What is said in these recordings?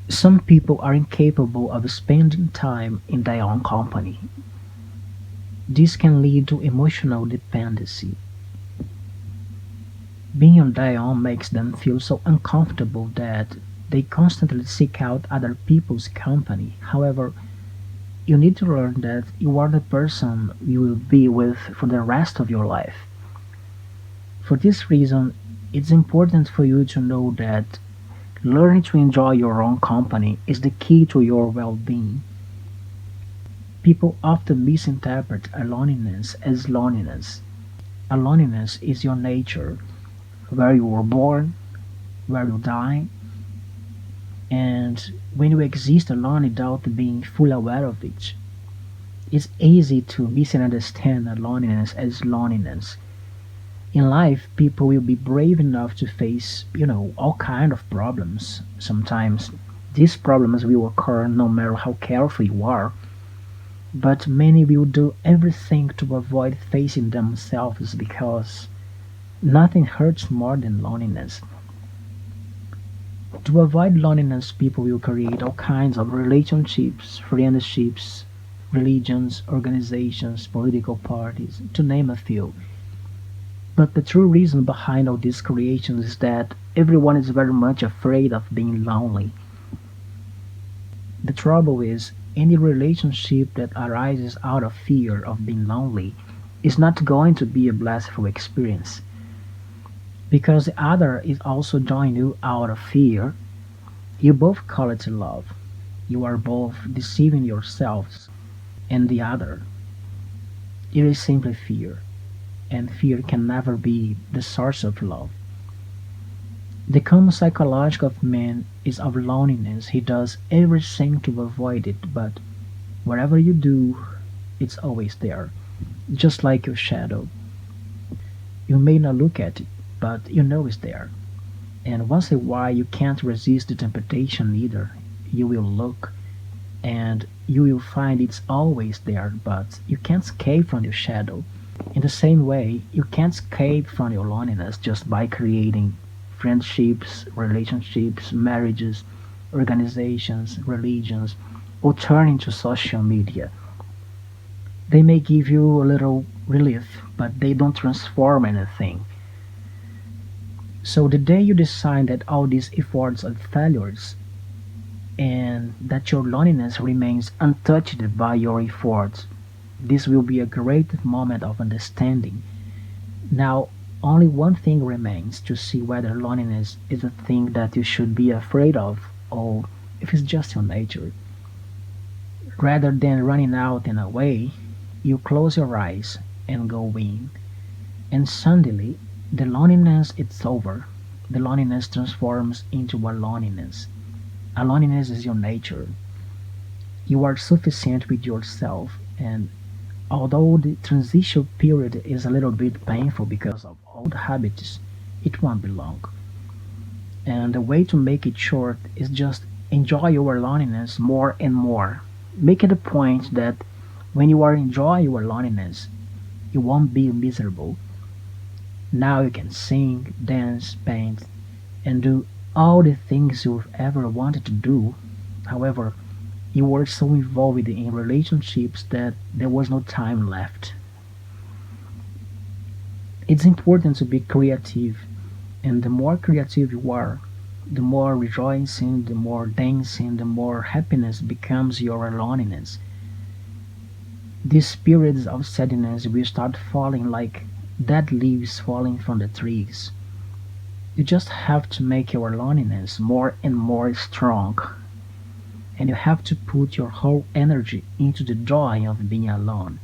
Some people are incapable of spending time in their own company. This can lead to emotional dependency. Being on their own makes them feel so uncomfortable that they constantly seek out other people's company. However, you need to learn that you are the person you will be with for the rest of your life. For this reason, it's important for you to know that learning to enjoy your own company is the key to your well being. People often misinterpret loneliness as loneliness. A loneliness is your nature, where you were born, where you die, and when you exist alone without being fully aware of it. It's easy to misunderstand loneliness as loneliness. In life, people will be brave enough to face, all kind of problems. Sometimes these problems will occur no matter how careful you are, but many will do everything to avoid facing themselves because nothing hurts more than loneliness. To avoid loneliness, people will create all kinds of relationships, friendships, religions, organizations, political parties, to name a few. But the true reason behind all these creations is that everyone is very much afraid of being lonely. The trouble is, any relationship that arises out of fear of being lonely is not going to be a blissful experience. Because the other is also joining you out of fear, you both call it love. You are both deceiving yourselves and the other. It is simply fear, and fear can never be the source of love. The common psychology of man is of loneliness. He does everything to avoid it, but whatever you do, it's always there, just like your shadow. You may not look at it, but you know it's there. And once in a while, you can't resist the temptation either. You will look, and you will find it's always there, but you can't escape from your shadow. In the same way, you can't escape from your loneliness just by creating friendships, relationships, marriages, organizations, religions, or turning to social media. They may give you a little relief, but they don't transform anything. So the day you decide that all these efforts are failures and that your loneliness remains untouched by your efforts, this will be a great moment of understanding. Now, only one thing remains to see whether loneliness is a thing that you should be afraid of or if it's just your nature. Rather than running out and away, you close your eyes and go in, and suddenly the loneliness is over. The loneliness transforms into a loneliness. A loneliness is your nature. You are sufficient with yourself, and although the transition period is a little bit painful because of old habits, it won't be long. And the way to make it short is just enjoy your loneliness more and more. Make it a point that when you are enjoying your loneliness, you won't be miserable. Now you can sing, dance, paint, and do all the things you've ever wanted to do. However, you were so involved in relationships that there was no time left. It's important to be creative, and the more creative you are, the more rejoicing, the more dancing, the more happiness becomes your loneliness. These periods of sadness will start falling like dead leaves falling from the trees. You just have to make your loneliness more and more strong, and you have to put your whole energy into the joy of being alone.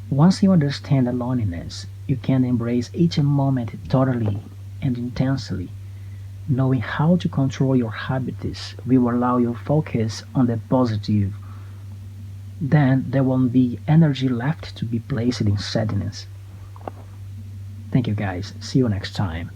Once you understand the loneliness, you can embrace each moment totally and intensely. Knowing how to control your habits will allow you to focus on the positive. Then there won't be energy left to be placed in sadness. Thank you guys. See you next time.